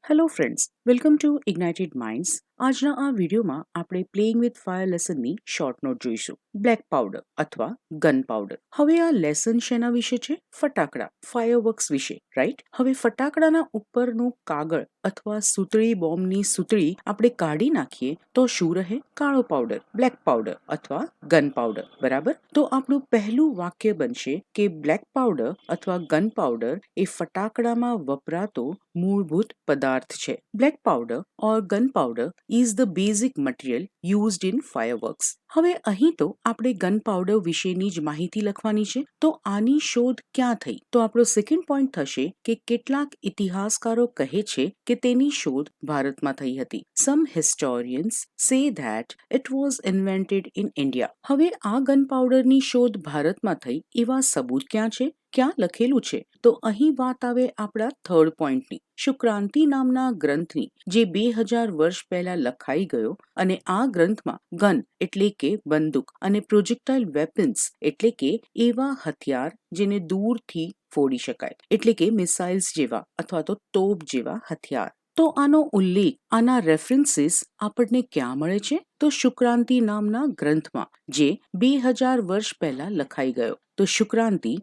Hello friends, welcome to ignited minds. આજના આ વિડીયોમાં આપણે પ્લેઇંગ વિથ ફાયર લેસનની શોર્ટ નોટ જોઈશું. બ્લેક પાવડર અથવા ગન પાવડર. હવે આ લેસન શેના વિશે છે? ફટાકડા, ફાયરવર્ક્સ વિશે, રાઈટ? હવે ફટાકડાના ઉપરનું કાગળ અથવા સૂતળી બોમ્બની સૂતળી આપણે કાઢી નાખીએ તો શું રહે? કાળો પાવડર, બ્લેક પાવડર અથવા ગન પાવડર, બરાબર? તો આપણું પહેલું વાક્ય બનશે કે બ્લેક પાવડર અથવા ગન પાવડર એ ફટાકડામાં વપરાતો મૂળભૂત પદાર્થ છે. Black powder or gun powder is the basic material used in fireworks. હવે અહીં તો આપણે ગન પાવડર વિશેની જ માહિતી લખવાની છે. તો આની શોધ ક્યાં થઈ? તો આપણો સેકન્ડ પોઈન્ટ થશે કે કેટલાક ઇતિહાસકારો કહે છે કે તેની શોધ ભારતમાં થઈ હતી. Some historians say that it was invented in India. હવે આ ગન પાવડરની શોધ ભારતમાં થઈ એવા સબૂત ક્યાં છે? ક્યાં લખેલું છે? તો અહીં વાત આવે આપણા થર્ડ પોઈન્ટની. શુક્રાંતિ નામના ગ્રંથની, જે 2000 વર્ષ પહેલા લખાઈ ગયો, અને આ ગ્રંથમાં ગન એટલે કે બંદૂક અને પ્રોજેક્ટાઇલ વેપન્સ એટલે કે એવા હથિયાર જેને દૂરથી ફોડી શકાય એટલે કે મિસાઇલ્સ જેવા અથવા તો તોપ જેવા હથિયાર. તો આનો ઉલ્લેખ, આના રેફરન્સીસ આપણને ક્યાં મળે છે? તો શુક્રાંતિ નામના ગ્રંથમાં, જે 2000 વર્ષ પહેલા લખાઈ ગયો. તો શુક્રાંતિ,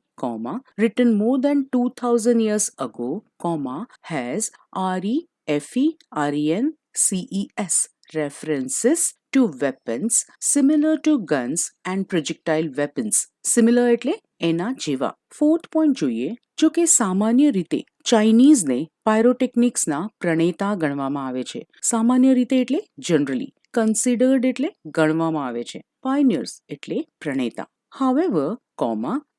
written more than 2000 years ago, has REFERENCES references to weapons similar to guns and projectile weapons. Similar એટલે એના જેવા. ફોર્થ પોઈન્ટ જોઈએ. જો કે સામાન્ય રીતે ચાઇનીઝને પાયરોટેકનિક્સના પ્રણેતા ગણવામાં આવે છે. સામાન્ય રીતે એટલે જનરલી. કન્સિડર્ડ એટલે ગણવામાં આવે છે. પાયોનિયર્સ એટલે પ્રણેતા. However,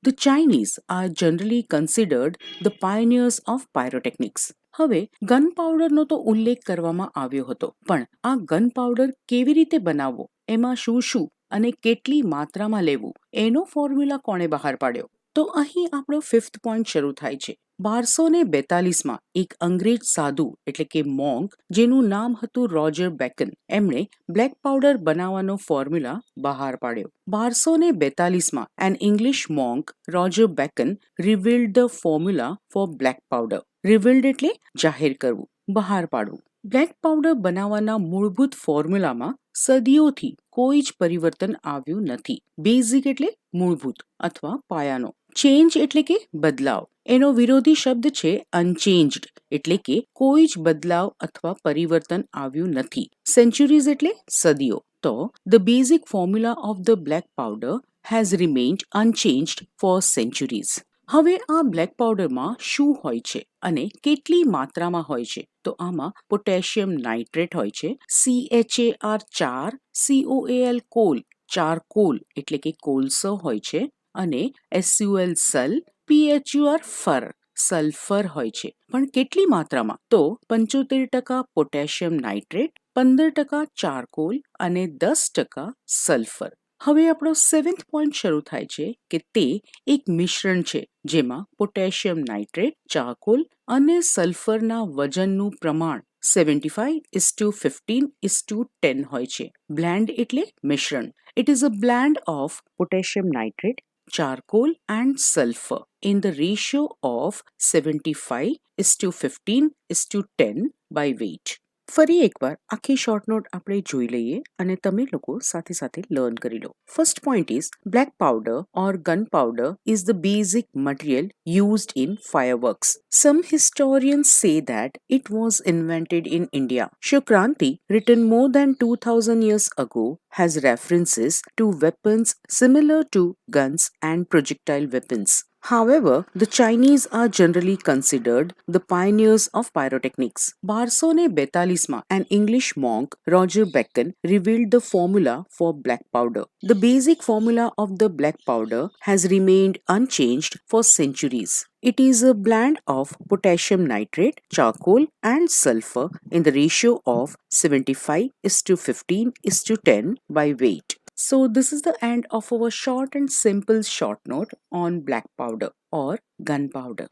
the Chinese are generally considered the pioneers of pyrotechnics. હવે ગન પાવડરનો તો ઉલ્લેખ કરવામાં આવ્યો હતો, પણ આ ગન પાવડર કેવી રીતે બનાવવો, એમાં શું શું અને કેટલી માત્રામાં લેવું, એનો ફોર્મ્યુલા કોણે બહાર પાડ્યો? તો અહીં આપણો ફિફ્થ પોઈન્ટ શરૂ થાય છે. 1242માં એક અંગ્રેજ સાધુ એટલે કે મોંક, જેનું નામ હતું રોજર બેકન, એમણે બ્લેક પાવડર બનાવવાનો ફોર્મ્યુલા બહાર પાડ્યો. 1242માં an English monk, Roger Bacon, revealed the formula for black powder. Revealed એટલે જાહેર કરવું, બહાર પાડવું. બ્લેક પાવડર બનાવવાના મૂળભૂત ફોર્મ્યુલામાં સદીઓથી કોઈ જ પરિવર્તન આવ્યું નથી. બેઝિક એટલે મૂળભૂત અથવા પાયાનો. ચેન્જ એટલે કે બદલાવ. એનો વિરોધી શબ્દ છે અનચેન્જડ એટલે કે કોઈ જ બદલાવ અથવા પરિવર્તન આવ્યું નથી. સેન્ચુરીઝ એટલે સદીઓ. તો the basic formula of the black powder has remained unchanged for centuries. હવે આ બ્લેક પાવડરમાં શું હોય છે અને કેટલી માત્રામાં હોય છે? તો આમાં પોટેશિયમ નાઇટ્રેટ હોય છે, CHAR4, COAL કોલ, ચારકોલ એટલે કે કોલસો હોય છે, અને SUL સલ, PHUR ફર, સલ્ફર હોય છે. પણ કેટલી માત્રામાં? તો 75% પોટેશિયમ નાઇટ્રેટ, 15% ચારકોલ અને 10% સલ્ફર. હવે આપણો સેવન્થ પોઈન્ટ શરૂ થાય છે કે તે એક મિશ્રણ છે જેમાં પોટેશિયમ નાઇટ્રેટ, ચારકોલ અને સલ્ફરના વજનનું પ્રમાણ 75:15:10 હોય છે. બ્લેન્ડ એટલે મિશ્રણ. It is a blend of potassium nitrate, charcoal and sulfur in the ratio of 75:15:10 by weight. ફરી એકવાર આખી શોર્ટ નોટ આપણે જોઈ લઈએ અને તમે લોકો સાથે સાથે લર્ન કરી લો. First point is black powder or gun powder is the basic material used in fireworks. Some historians say that it was invented in India. Shukranti, written more than 2000 years ago, has references to weapons similar to guns and projectile weapons. However, the Chinese are generally considered the pioneers of pyrotechnics. 1242માં an English monk, Roger Bacon, revealed the formula for black powder. The basic formula of the black powder has remained unchanged for centuries. It is a blend of potassium nitrate, charcoal and sulfur in the ratio of 75:15:10 by weight. So this is the end of our short and simple short note on black powder or gunpowder.